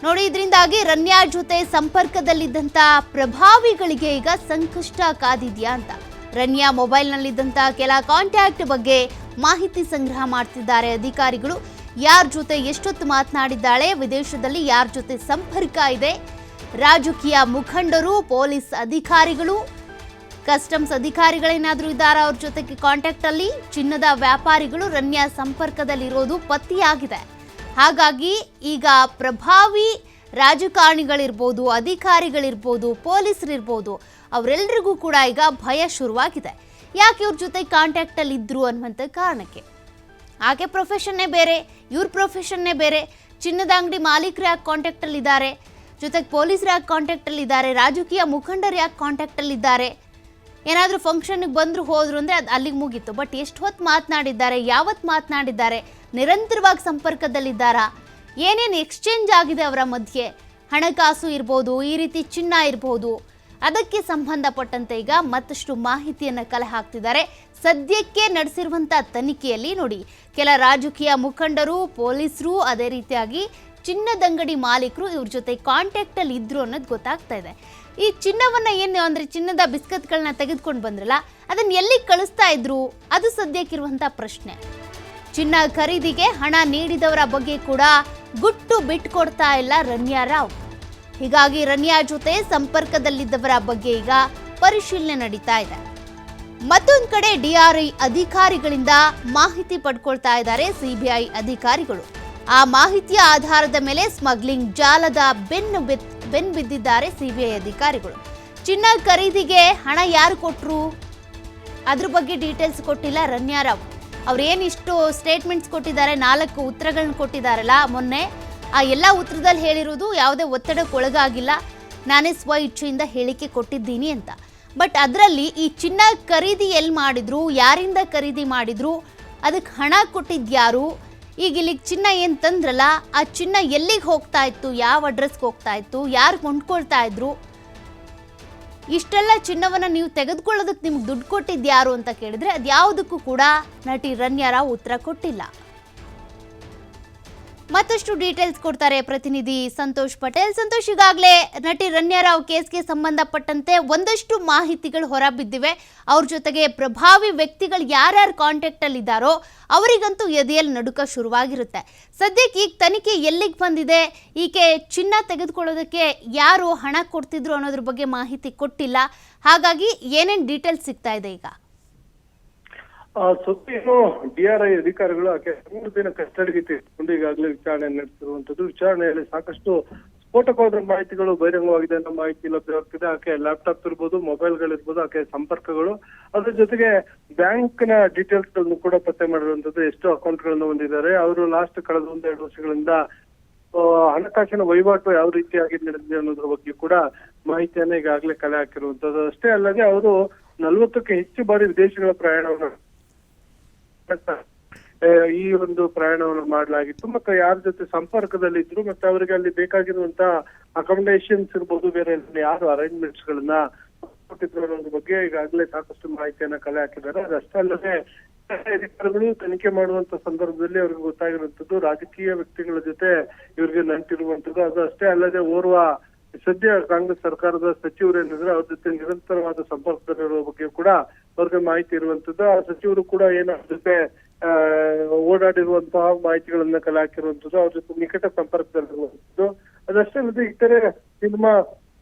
ನೋಡಿ, ಇದರಿಂದಾಗಿ ರನ್ಯಾ ಜೊತೆ ಸಂಪರ್ಕದಲ್ಲಿದ್ದಂತ ಪ್ರಭಾವಿಗಳಿಗೆ ಈಗ ಸಂಕಷ್ಟ ಕಾದಿದ್ಯಾ ಅಂತ. ರನ್ಯಾ ಮೊಬೈಲ್ನಲ್ಲಿದ್ದಂತ ಕೆಲ ಕಾಂಟ್ಯಾಕ್ಟ್ ಬಗ್ಗೆ ಮಾಹಿತಿ ಸಂಗ್ರಹ ಮಾಡ್ತಿದ್ದಾರೆ ಅಧಿಕಾರಿಗಳು. ಯಾರ ಜೊತೆ ಎಷ್ಟೊತ್ತು ಮಾತನಾಡಿದ್ದಾಳೆ, ವಿದೇಶದಲ್ಲಿ ಯಾರ ಜೊತೆ ಸಂಪರ್ಕ ಇದೆ, ರಾಜಕೀಯ ಮುಖಂಡರು, ಪೊಲೀಸ್ ಅಧಿಕಾರಿಗಳು, ಕಸ್ಟಮ್ಸ್ ಅಧಿಕಾರಿಗಳೇನಾದ್ರೂ ಇದ್ದಾರಾ ಅವ್ರ ಜೊತೆಗೆ ಕಾಂಟ್ಯಾಕ್ಟ್ ಅಲ್ಲಿ, ಚಿನ್ನದ ವ್ಯಾಪಾರಿಗಳು ರನ್ಯಾ ಸಂಪರ್ಕದಲ್ಲಿರೋದು ಪತ್ತೆಯಾಗಿದೆ. ಹಾಗಾಗಿ ಈಗ ಪ್ರಭಾವಿ ರಾಜಕಾರಣಿಗಳಿರ್ಬೋದು, ಅಧಿಕಾರಿಗಳಿರ್ಬೋದು, ಪೊಲೀಸರಿರ್ಬೋದು, ಅವರೆಲ್ಲರಿಗೂ ಕೂಡ ಈಗ ಭಯ ಶುರುವಾಗಿದೆ. ಯಾಕೆ ಇವ್ರ ಜೊತೆ ಕಾಂಟ್ಯಾಕ್ಟ್ ಅಲ್ಲಿ ಇದ್ರು ಅನ್ನುವಂಥ ಕಾರಣಕ್ಕೆ. ಆಕೆ ಪ್ರೊಫೆಷನ್ನೇ ಬೇರೆ, ಇವ್ರ ಪ್ರೊಫೆಷನ್ನೇ ಬೇರೆ. ಚಿನ್ನದ ಅಂಗಡಿ ಮಾಲೀಕರು ಯಾಕೆ ಕಾಂಟ್ಯಾಕ್ಟ್ ಅಲ್ಲಿ ಇದ್ದಾರೆ, ಜೊತೆಗೆ ಪೊಲೀಸರು ಯಾಕೆ ಕಾಂಟ್ಯಾಕ್ಟ್ ಅಲ್ಲಿ ಇದ್ದಾರೆ, ರಾಜಕೀಯ ಮುಖಂಡರು ಯಾಕೆ ಕಾಂಟ್ಯಾಕ್ಟ್ ಅಲ್ಲಿ ಇದ್ದಾರೆ. ಏನಾದರೂ ಫಂಕ್ಷನ್ಗೆ ಬಂದ್ರು ಹೋದ್ರು ಅಂದರೆ ಅದು ಅಲ್ಲಿಗೆ ಮುಗೀತು. ಬಟ್ ಎಷ್ಟು ಹೊತ್ತು ಮಾತನಾಡಿದ್ದಾರೆ, ಯಾವತ್ತು ಮಾತನಾಡಿದ್ದಾರೆ, ನಿರಂತರವಾಗಿ ಸಂಪರ್ಕದಲ್ಲಿದ್ದಾರಾ, ಏನೇನು ಎಕ್ಸ್ಚೇಂಜ್ ಆಗಿದೆ ಅವರ ಮಧ್ಯೆ, ಹಣಕಾಸು ಇರ್ಬೋದು, ಈ ರೀತಿ ಚಿನ್ನ ಇರ್ಬೋದು, ಅದಕ್ಕೆ ಸಂಬಂಧಪಟ್ಟಂತೆ ಈಗ ಮತ್ತಷ್ಟು ಮಾಹಿತಿಯನ್ನು ಕಲೆ ಹಾಕ್ತಿದ್ದಾರೆ. ಸದ್ಯಕ್ಕೆ ನಡೆಸಿರುವಂಥ ತನಿಖೆಯಲ್ಲಿ ನೋಡಿ, ಕೆಲ ರಾಜಕೀಯ ಮುಖಂಡರು, ಪೊಲೀಸರು, ಅದೇ ರೀತಿಯಾಗಿ ಚಿನ್ನದಂಗಡಿ ಮಾಲೀಕರು ಇವ್ರ ಜೊತೆ ಕಾಂಟ್ಯಾಕ್ಟ್ ಅಲ್ಲಿ ಇದ್ರು ಅನ್ನೋದು ಗೊತ್ತಾಗ್ತಾ ಇದೆ. ಈ ಚಿನ್ನವನ್ನ ಏನು ಅಂದ್ರೆ ಚಿನ್ನದ ಬಿಸ್ಕತ್ಗಳನ್ನ ತೆಗೆದುಕೊಂಡು ಬಂದ್ರಲ್ಲ, ಅದನ್ನ ಎಲ್ಲಿ ಕಳಿಸ್ತಾ ಇದ್ರು, ಅದು ಸದ್ಯಕ್ಕಿರುವಂತ ಪ್ರಶ್ನೆ. ಚಿನ್ನ ಖರೀದಿಗೆ ಹಣ ನೀಡಿದವರ ಬಗ್ಗೆ ಕೂಡ ಗುಟ್ಟು ಬಿಟ್ಕೊಡ್ತಾ ಇಲ್ಲ ರನ್ಯಾ ರಾವ್. ಹೀಗಾಗಿ ರನ್ಯಾ ಜೊತೆ ಸಂಪರ್ಕದಲ್ಲಿದ್ದವರ ಬಗ್ಗೆ ಈಗ ಪರಿಶೀಲನೆ ನಡೀತಾ ಇದೆ. ಮತ್ತೊಂದು ಕಡೆ ಡಿಆರ್ಐ ಅಧಿಕಾರಿಗಳಿಂದ ಮಾಹಿತಿ ಪಡ್ಕೊಳ್ತಾ ಇದ್ದಾರೆ ಸಿಬಿಐ ಅಧಿಕಾರಿಗಳು. ಆ ಮಾಹಿತಿಯ ಆಧಾರದ ಮೇಲೆ ಸ್ಮಗ್ಲಿಂಗ್ ಜಾಲದ ಬೆನ್ನು ಬಿದ್ದಿದ್ದಾರೆ ಸಿಬಿಐ ಅಧಿಕಾರಿಗಳು. ಚಿನ್ನ ಖರೀದಿಗೆ ಹಣ ಯಾರು ಕೊಟ್ಟರು, ಅದ್ರ ಬಗ್ಗೆ ಡೀಟೇಲ್ಸ್ ಕೊಟ್ಟಿಲ್ಲ ರನ್ಯಾ ರಾವ್. ಅವ್ರೇನಿಷ್ಟು ಸ್ಟೇಟ್ಮೆಂಟ್ಸ್ ಕೊಟ್ಟಿದ್ದಾರೆ, 4 ಉತ್ತರಗಳನ್ನ ಕೊಟ್ಟಿದ್ದಾರಲ್ಲ ಮೊನ್ನೆ, ಆ ಎಲ್ಲ ಉತ್ತರದಲ್ಲಿ ಹೇಳಿರೋದು ಯಾವುದೇ ಒತ್ತಡಕ್ಕೆ ಒಳಗಾಗಿಲ್ಲ, ನಾನೇ ಸ್ವ ಇಚ್ಛೆಯಿಂದ ಹೇಳಿಕೆ ಕೊಟ್ಟಿದ್ದೀನಿ ಅಂತ. ಬಟ್ ಅದರಲ್ಲಿ ಈ ಚಿನ್ನ ಖರೀದಿ ಎಲ್ಲಿ ಮಾಡಿದ್ರು, ಯಾರಿಂದ ಖರೀದಿ ಮಾಡಿದ್ರು, ಅದಕ್ಕೆ ಹಣ ಕೊಟ್ಟಿದ್ಯಾರು, ಈಗ ಇಲ್ಲಿಗೆ ಚಿನ್ನ ಏನು ತಂದ್ರಲ್ಲ ಆ ಚಿನ್ನ ಎಲ್ಲಿಗೆ ಹೋಗ್ತಾ ಇತ್ತು, ಯಾವ ಅಡ್ರೆಸ್ಗೆ ಹೋಗ್ತಾ ಇತ್ತು, ಯಾರು ಕೊಂಡ್ಕೊಳ್ತಾ ಇದ್ರು, ಇಷ್ಟೆಲ್ಲ ಚಿನ್ನವನ್ನು ನೀವು ತೆಗೆದುಕೊಳ್ಳೋದಕ್ಕೆ ನಿಮ್ಗೆ ದುಡ್ಡು ಕೊಟ್ಟಿದ್ಯಾರು ಅಂತ ಕೇಳಿದ್ರೆ ಅದ್ಯಾವುದಕ್ಕೂ ಕೂಡ ನಟಿ ರನ್ಯಾ ರಾವ್ ಉತ್ತರ ಕೊಟ್ಟಿಲ್ಲ. ಮತ್ತಷ್ಟು ಡೀಟೇಲ್ಸ್ ಕೊಡ್ತಾರೆ ಪ್ರತಿನಿಧಿ ಸಂತೋಷ್ ಪಟೇಲ್. ಸಂತೋಷ್, ಈಗಾಗಲೇ ನಟಿ ರನ್ಯಾ ರಾವ್ ಕೇಸ್ಗೆ ಸಂಬಂಧಪಟ್ಟಂತೆ ಒಂದಷ್ಟು ಮಾಹಿತಿಗಳು ಹೊರಬಿದ್ದಿವೆ. ಅವ್ರ ಜೊತೆಗೆ ಪ್ರಭಾವಿ ವ್ಯಕ್ತಿಗಳು ಯಾರ್ಯಾರು ಕಾಂಟ್ಯಾಕ್ಟ್ ಅಲ್ಲಿ ಇದ್ದಾರೋ ಅವರಿಗಂತೂ ಎದೆಯಲ್ಲಿ ನಡುಕ ಶುರುವಾಗಿರುತ್ತೆ. ಸದ್ಯಕ್ಕೆ ಈಗ ತನಿಖೆ ಎಲ್ಲಿಗೆ ಬಂದಿದೆ, ಈಕೆ ಚಿನ್ನ ತೆಗೆದುಕೊಳ್ಳೋದಕ್ಕೆ ಯಾರು ಹಣ ಕೊಡ್ತಿದ್ರು ಅನ್ನೋದ್ರ ಬಗ್ಗೆ ಮಾಹಿತಿ ಕೊಟ್ಟಿಲ್ಲ. ಹಾಗಾಗಿ ಏನೇನು ಡೀಟೇಲ್ಸ್ ಸಿಗ್ತಾ ಇದೆ ಈಗ? ಸೊಪ್ಪೇನು ಡಿಆರ್ಐ ಅಧಿಕಾರಿಗಳು ಆಕೆ 3 ದಿನ ಕಸ್ಟಡಿಗೆ ತೆಗೆದುಕೊಂಡು ಈಗಾಗಲೇ ವಿಚಾರಣೆ ನಡೆಸಿರುವಂತದ್ದು. ವಿಚಾರಣೆಯಲ್ಲಿ ಸಾಕಷ್ಟು ಸ್ಫೋಟಕವಾದ ಮಾಹಿತಿಗಳು ಬಹಿರಂಗವಾಗಿದೆ ಅನ್ನೋ ಮಾಹಿತಿ ಲಭ್ಯವಾಗ್ತಿದೆ. ಆಕೆ ಲ್ಯಾಪ್ಟಾಪ್ ಇರ್ಬೋದು, ಮೊಬೈಲ್ಗಳಿರ್ಬೋದು, ಆಕೆ ಸಂಪರ್ಕಗಳು, ಅದ್ರ ಜೊತೆಗೆ ಬ್ಯಾಂಕ್ ನ ಡೀಟೇಲ್ಸ್ ಗಳನ್ನು ಕೂಡ ಪತ್ತೆ ಮಾಡಿರುವಂತದ್ದು. ಎಷ್ಟು ಅಕೌಂಟ್ ಗಳನ್ನು ಹೊಂದಿದ್ದಾರೆ, ಅವರು ಲಾಸ್ಟ್ ಕಳೆದ 1-2 ವರ್ಷಗಳಿಂದ ಹಣಕಾಸಿನ ವಹಿವಾಟು ಯಾವ ರೀತಿಯಾಗಿ ನಡೆದಿದೆ ಅನ್ನೋದ್ರ ಬಗ್ಗೆ ಕೂಡ ಮಾಹಿತಿಯನ್ನ ಈಗಾಗಲೇ ಕಲೆ ಹಾಕಿರುವಂತದ್ದು. ಅಷ್ಟೇ ಅಲ್ಲದೆ ಅವರು 40ಕ್ಕೂ ಹೆಚ್ಚು ಬಾರಿ ವಿದೇಶಗಳ ಪ್ರಯಾಣವನ್ನು ಈ ಒಂದು ಪ್ರಯಾಣವನ್ನು ಮಾಡಲಾಗಿತ್ತು. ಮತ್ತೆ ಯಾರ ಜೊತೆ ಸಂಪರ್ಕದಲ್ಲಿದ್ರು, ಮತ್ತೆ ಅವರಿಗೆ ಅಲ್ಲಿ ಬೇಕಾಗಿರುವಂತ ಅಕಾಮಿಡೇಷನ್ಸ್ ಇರ್ಬೋದು, ಬೇರೆ ಯಾರು ಅರೇಂಜ್ಮೆಂಟ್ಸ್ ಗಳನ್ನ ಕೊಟ್ಟಿದ್ರು ಅನ್ನೋದ್ರ ಬಗ್ಗೆ ಈಗಾಗಲೇ ಸಾಕಷ್ಟು ಮಾಹಿತಿಯನ್ನ ಕಲೆ ಹಾಕಿದ್ದಾರೆ. ಅದಷ್ಟೇ ಅಲ್ಲದೆ ಅಧಿಕಾರಿಗಳು ತನಿಖೆ ಮಾಡುವಂತ ಸಂದರ್ಭದಲ್ಲಿ ಅವ್ರಿಗೆ ಗೊತ್ತಾಗಿರುವಂತದ್ದು ರಾಜಕೀಯ ವ್ಯಕ್ತಿಗಳ ಜೊತೆ ಇವ್ರಿಗೆ ನಂಟಿರುವಂತದ್ದು. ಅದು ಅಷ್ಟೇ ಅಲ್ಲದೆ ಓರ್ವ ಸದ್ಯ ಕಾಂಗ್ರೆಸ್ ಸರ್ಕಾರದ ಸಚಿವರೇನಿದ್ರೆ ಅವ್ರ ಜೊತೆ ನಿರಂತರವಾದ ಸಂಪರ್ಕದಲ್ಲಿರುವ ಬಗ್ಗೆ ಕೂಡ ಅವ್ರಿಗೆ ಮಾಹಿತಿ ಇರುವಂತದ್ದು. ಆ ಸಚಿವರು ಕೂಡ ಏನ ಜೊತೆ ಓಡಾಡಿರುವಂತಹ ಮಾಹಿತಿಗಳನ್ನ ಕಲೆ ಹಾಕಿರುವಂತದ್ದು, ಅವ್ರ ಜೊತೆ ನಿಕಟ ಸಂಪರ್ಕದಲ್ಲಿರುವಂತದ್ದು. ಅದಷ್ಟೇ ಅಲ್ಲದೆ ಇತರೆ ಸಿನಿಮಾ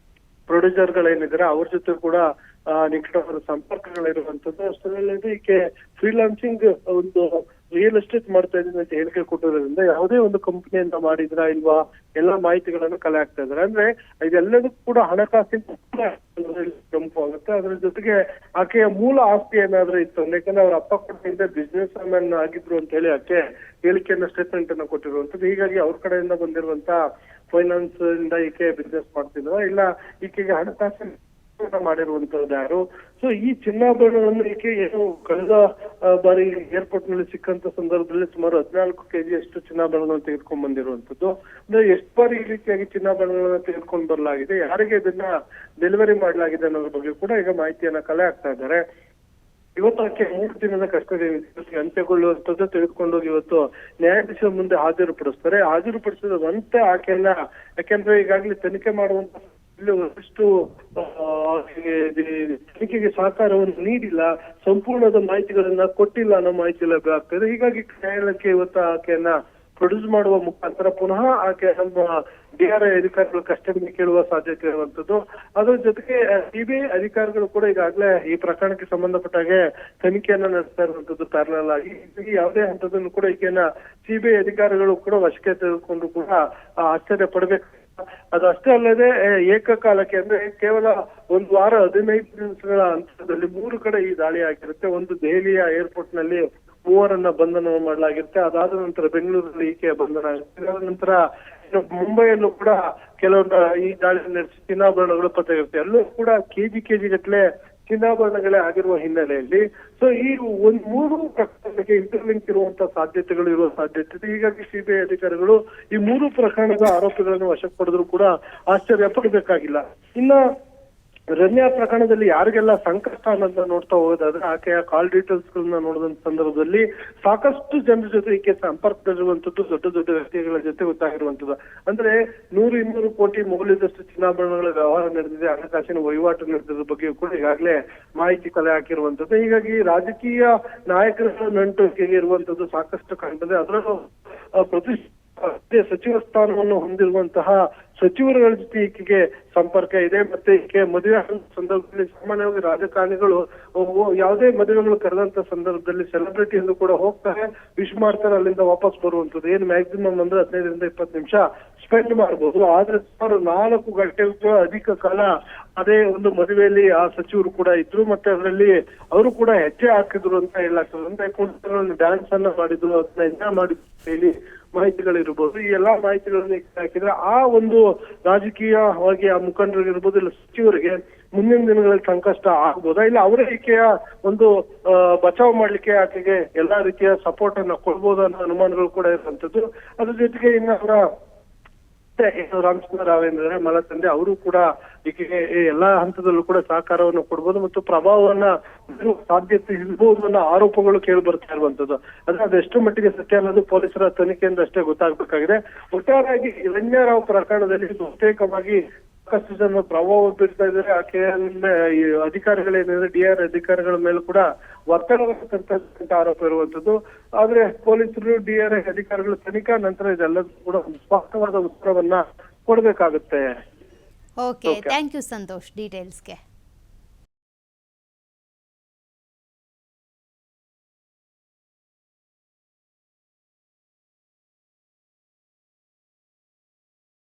ಪ್ರೊಡ್ಯೂಸರ್ ಗಳೇನಿದ್ದಾರೆ ಅವ್ರ ಜೊತೆ ಕೂಡ ನಿಕಟವಾದ ಸಂಪರ್ಕಗಳಿರುವಂತದ್ದು. ಅಷ್ಟೇ ಈಕೆ ಫ್ರೀಲಾನ್ಸಿಂಗ್ ಒಂದು ರಿಯಲ್ ಎಸ್ಟೇಟ್ ಮಾಡ್ತಾ ಇದ್ದೀನಿ ಅಂತ ಹೇಳಿಕೆ ಕೊಟ್ಟಿರೋದ್ರಿಂದ ಯಾವುದೇ ಒಂದು ಕಂಪನಿಯಿಂದ ಮಾಡಿದ್ರಾ ಇಲ್ವಾ ಎಲ್ಲಾ ಮಾಹಿತಿಗಳನ್ನು ಕಲೆ ಹಾಕ್ತಾ ಇದ್ದಾರೆ. ಅಂದ್ರೆ ಇದೆಲ್ಲದಕ್ಕೂ ಕೂಡ ಹಣಕಾಸಿನ ಪ್ರಮುಖವಾಗುತ್ತೆ. ಅದರ ಜೊತೆಗೆ ಆಕೆಯ ಮೂಲ ಆಸ್ತಿ ಏನಾದ್ರೂ ಇತ್ತು, ಯಾಕಂದ್ರೆ ಅವ್ರ ಅಪ್ಪ ಕೊಟ್ಟಿದ್ದ ಬಿಸ್ನೆಸ್ ಮ್ಯಾನ್ ಆಗಿದ್ರು ಅಂತ ಹೇಳಿ ಆಕೆ ಹೇಳಿಕೆಯನ್ನ ಸ್ಟೇಟ್ಮೆಂಟ್ ಅನ್ನ ಕೊಟ್ಟಿರುವಂತದ್ದು. ಹೀಗಾಗಿ ಅವ್ರ ಕಡೆಯಿಂದ ಬಂದಿರುವಂತ ಫೈನಾನ್ಸ್ ಇಂದ ಈಕೆ ಬಿಸ್ನೆಸ್ ಮಾಡ್ತಿದ್ರ, ಇಲ್ಲ ಈಕೆಗೆ ಹಣಕಾಸಿನ ಮಾಡಿರುವಂತದ್ದು ಯಾರು. ಸೊ ಈ ಚಿನ್ನಾಭರಣವನ್ನು ಈಕೆ ಏನು ಕಳೆದ ಬಾರಿ ಏರ್ಪೋರ್ಟ್ ನಲ್ಲಿ ಸಿಕ್ಕಂತ ಸಂದರ್ಭದಲ್ಲಿ ಸುಮಾರು 14 kg ಅಷ್ಟು ಚಿನ್ನಾಭರಣಗಳನ್ನು ತೆಗೆದುಕೊಂಡ್ ಬಂದಿರುವಂತದ್ದು. ಅಂದ್ರೆ ಎಷ್ಟು ಬಾರಿ ಈ ರೀತಿಯಾಗಿ ಚಿನ್ನಾಭರಣಗಳನ್ನ ತೆಗೆದುಕೊಂಡು ಬರಲಾಗಿದೆ, ಯಾರಿಗೆ ಇದನ್ನ ಡೆಲಿವರಿ ಮಾಡಲಾಗಿದೆ ಅನ್ನೋದ್ರ ಬಗ್ಗೆ ಕೂಡ ಈಗ ಮಾಹಿತಿಯನ್ನ ಕಲೆ ಹಾಕ್ತಾ ಇದ್ದಾರೆ. ಇವತ್ತು ಆಕೆ 3 ದಿನದ ಕಸ್ಟಡಿ ಅಂತ್ಯಗೊಳ್ಳುವಂತದ್ದು ತಿಳಿದುಕೊಂಡೋಗಿ ಇವತ್ತು ನ್ಯಾಯಾಧೀಶರ ಮುಂದೆ ಹಾಜರುಪಡಿಸ್ತಾರೆ. ಹಾಜರುಪಡಿಸಿದಂತೆ ಆಕೆಯನ್ನ, ಯಾಕೆಂದ್ರೆ ಈಗಾಗಲೇ ತನಿಖೆ ಮಾಡುವಂತ ಒಂದಷ್ಟು ತನಿಖೆಗೆ ಸಹಕಾರವನ್ನು ನೀಡಿಲ್ಲ, ಸಂಪೂರ್ಣದ ಮಾಹಿತಿಗಳನ್ನ ಕೊಟ್ಟಿಲ್ಲ ಅನ್ನೋ ಮಾಹಿತಿ ಲಭ್ಯ ಆಗ್ತದೆ. ಹೀಗಾಗಿ ನ್ಯಾಯಾಲಯಕ್ಕೆ ಇವತ್ತು ಆಕೆಯನ್ನ ಪ್ರೊಡ್ಯೂಸ್ ಮಾಡುವ ಮುಖಾಂತರ ಪುನಃ ಆಕೆ ನಮ್ಮ DRI ಅಧಿಕಾರಿಗಳು ಕಸ್ಟಡಿಗೆ ಕೇಳುವ ಸಾಧ್ಯತೆ ಇರುವಂತದ್ದು. ಅದರ ಜೊತೆಗೆ ಸಿಬಿಐ ಅಧಿಕಾರಿಗಳು ಕೂಡ ಈಗಾಗಲೇ ಈ ಪ್ರಕರಣಕ್ಕೆ ಸಂಬಂಧಪಟ್ಟಾಗೆ ತನಿಖೆಯನ್ನ ನಡೆಸ್ತಾ ಇರುವಂತದ್ದು ಪ್ಯಾರಲಲ್ ಆಗಿ. ಯಾವುದೇ ಹಂತದಲ್ಲೂ ಕೂಡ ಈಕೆಯನ್ನ ಸಿಬಿಐ ಅಧಿಕಾರಿಗಳು ಕೂಡ ವಶಕ್ಕೆ ತೆಗೆದುಕೊಂಡು ಕೂಡ ಆಶ್ಚರ್ಯ ಪಡಬೇಕು. ಅದಷ್ಟೇ ಅಲ್ಲದೆ ಏಕಕಾಲಕ್ಕೆ ಅಂದ್ರೆ ಕೇವಲ 1 ವಾರ 15 ದಿವಸಗಳ ಅಂತರದಲ್ಲಿ 3 ಕಡೆ ಈ ದಾಳಿ ಆಗಿರುತ್ತೆ. ಒಂದು ದೆಹಲಿಯ ಏರ್ಪೋರ್ಟ್ ನಲ್ಲಿ 3 ಬಂಧನ ಮಾಡಲಾಗಿರುತ್ತೆ. ಅದಾದ ನಂತರ ಬೆಂಗಳೂರಲ್ಲಿ ಈಕೆಯ ಬಂಧನ ಆಗುತ್ತೆ. ಅದಾದ ನಂತರ ಮುಂಬೈಯಲ್ಲೂ ಕೂಡ ಕೆಲವೊಂದು ಈ ದಾಳಿ ನಡೆಸಿ ಚಿನ್ನಾಭರಣಗಳು ಪತ್ತೆಯಾಗುತ್ತೆ. ಅಲ್ಲೂ ಕೂಡ ಕೆಜಿ ಗಟ್ಟಲೆ ಚಿನ್ನಾಭರಣಗಳೇ ಆಗಿರುವ ಹಿನ್ನೆಲೆಯಲ್ಲಿ ಈ 3 ಪ್ರಕರಣಕ್ಕೆ ಇಂಟರ್ಲಿಂಕ್ ಇರುವಂತಹ ಸಾಧ್ಯತೆಗಳು ಇರುವ ಸಾಧ್ಯತೆ ಇದೆ. ಹೀಗಾಗಿ ಸಿಬಿಐ ಅಧಿಕಾರಿಗಳು ಈ 3 ಪ್ರಕರಣದ ಆರೋಪಿಗಳನ್ನು ವಶಕ್ಕೆ ಪಡೆದ್ರು ಕೂಡ ಆಶ್ಚರ್ಯ ಪಡಬೇಕಾಗಿಲ್ಲ. ಇನ್ನ ರಮ್ಯಾ ಪ್ರಕರಣದಲ್ಲಿ ಯಾರಿಗೆಲ್ಲ ಸಂಕಷ್ಟ ಅನ್ನೋದನ್ನ ನೋಡ್ತಾ ಹೋಗೋದಾದ್ರೆ ಆಕೆಯ ಕಾಲ್ ಡೀಟೇಲ್ಸ್ ಗಳನ್ನ ನೋಡಿದಂತ ಸಂದರ್ಭದಲ್ಲಿ ಸಾಕಷ್ಟು ಜನರ ಜೊತೆ ಈಕೆ ಸಂಪರ್ಕದಲ್ಲಿರುವಂತದ್ದು, ದೊಡ್ಡ ವ್ಯಕ್ತಿಗಳ ಜೊತೆ ಗೊತ್ತಾಗಿರುವಂತದ್ದು. ಅಂದ್ರೆ 100-200 ಕೋಟಿ ಮೌಲ್ಯದಷ್ಟು ಚಿನ್ನಾಭರಣಗಳ ವ್ಯವಹಾರ ನಡೆದಿದೆ, ಹಣಕಾಸಿನ ವಹಿವಾಟು ನಡೆದಿರೋ ಬಗ್ಗೆ ಕೂಡ ಈಗಾಗಲೇ ಮಾಹಿತಿ ಕಲೆ ಹಾಕಿರುವಂತದ್ದು. ಹೀಗಾಗಿ ರಾಜಕೀಯ ನಾಯಕರ ನಂಟುವಿಕೆಗೆ ಇರುವಂತದ್ದು ಸಾಕಷ್ಟು ಕಾಣ್ತದೆ. ಅದರಲ್ಲೂ ಸಚಿವ ಸ್ಥಾನವನ್ನು ಹೊಂದಿರುವಂತಹ ಸಚಿವರುಗಳ ಜೊತೆ ಈಕೆಗೆ ಸಂಪರ್ಕ ಇದೆ. ಮತ್ತೆ ಈಕೆ ಮದುವೆ ಸಂದರ್ಭದಲ್ಲಿ ಸಾಮಾನ್ಯವಾಗಿ ರಾಜಕಾರಣಿಗಳು ಯಾವುದೇ ಮದುವೆಗಳು ಕರೆದಂತ ಸಂದರ್ಭದಲ್ಲಿ ಸೆಲೆಬ್ರಿಟಿ ಎಂದು ಕೂಡ ಹೋಗ್ತಾರೆ, ವಿಶ್ ಮಾಡ್ತಾರೆ, ಅಲ್ಲಿಂದ ವಾಪಸ್ ಬರುವಂತದ್ದು. ಏನು ಮ್ಯಾಕ್ಸಿಮಮ್ ಅಂದ್ರೆ 15-20 ನಿಮಿಷ ಸ್ಪೆಂಡ್ ಮಾಡಬಹುದು. ಆದ್ರೆ ಸುಮಾರು 4 ಗಂಟೆಗೂ ಅಧಿಕ ಕಾಲ ಅದೇ ಒಂದು ಮದುವೆಯಲ್ಲಿ ಆ ಸಚಿವರು ಕೂಡ ಇದ್ರು. ಮತ್ತೆ ಅದರಲ್ಲಿ ಅವರು ಕೂಡ ಹೆಜ್ಜೆ ಹಾಕಿದ್ರು ಅಂತ ಹೇಳಲಾಗ್ತದೆ. ಅಂದ್ರೆ ಡ್ಯಾನ್ಸ್ ಅನ್ನ ಮಾಡಿದ್ರು, ಅದನ್ನ ಎಂಜಾಯ್ ಮಾಡಿದ್ರು ಹೇಳಿ ಮಾಹಿತಿಗಳಿರ್ಬೋದು. ಈ ಎಲ್ಲಾ ಮಾಹಿತಿಗಳನ್ನ ಹಾಕಿದ್ರೆ ಆ ಒಂದು ರಾಜಕೀಯವಾಗಿ ಆ ಮುಖಂಡರಿಗಿರ್ಬೋದು, ಇಲ್ಲ ಸಚಿವರಿಗೆ ಮುಂದಿನ ದಿನಗಳಲ್ಲಿ ಸಂಕಷ್ಟ ಆಗ್ಬೋದಾ, ಇಲ್ಲ ಅವರೇ ಈಕೆಯ ಒಂದು ಬಚಾವ್ ಮಾಡ್ಲಿಕ್ಕೆ ಆಕೆಗೆ ಎಲ್ಲಾ ರೀತಿಯ ಸಪೋರ್ಟ್ ಅನ್ನ ಕೊಡ್ಬೋದು ಅನ್ನೋ ಅನುಮಾನಗಳು ಕೂಡ ಇರುವಂತದ್ದು. ಅದ್ರ ಜೊತೆಗೆ ಇನ್ನು ಅವರ ರಾಮಚಂದ್ರ ರಾವ್ ಏನಿದ್ದಾರೆ ಮಲ ತಂದೆ, ಅವರು ಕೂಡ ಈಕೆಗೆ ಎಲ್ಲಾ ಹಂತದಲ್ಲೂ ಕೂಡ ಸಹಕಾರವನ್ನು ಕೊಡ್ಬೋದು ಮತ್ತು ಪ್ರಭಾವವನ್ನ ಸಾಧ್ಯತೆ ಇರ್ಬೋದು ಅನ್ನೋ ಆರೋಪಗಳು ಕೇಳಿ ಬರ್ತಾ ಇರುವಂತದ್ದು. ಆದ್ರೆ ಅದೆಷ್ಟು ಮಟ್ಟಿಗೆ ಸತ್ಯ ಅನ್ನೋದು ಪೊಲೀಸರ ತನಿಖೆಯಿಂದ ಅಷ್ಟೇ ಗೊತ್ತಾಗಬೇಕಾಗಿದೆ. ಒಟ್ಟಾರೆಯಾಗಿ ರಮ್ಯಾ ರಾವ್ ಪ್ರಕರಣದಲ್ಲಿ ಬಹುತೇಕವಾಗಿ ಸಾಕಷ್ಟು ಜನ ಪ್ರಭಾವ ಬೀರ್ತಾ ಇದ್ದಾರೆ. ಆಕೆ ಅಧಿಕಾರಿಗಳೇನಿದ್ರೆ DRI ಅಧಿಕಾರಿಗಳ ಮೇಲೆ ಕೂಡ ಒತ್ತಡ ತರ್ತಕ್ಕಂಥ ಆರೋಪ ಇರುವಂತದ್ದು. ಆದ್ರೆ ಪೊಲೀಸರು DRI ಅಧಿಕಾರಿಗಳು ತನಿಖಾ ನಂತರ ಇದೆಲ್ಲದೂ ಕೂಡ ಸ್ಪಷ್ಟವಾದ ಉತ್ತರವನ್ನ ಕೊಡ್ಬೇಕಾಗುತ್ತೆ. Okay, thank you Santosh ಡೀಟೇಲ್ಸ್ಗೆ.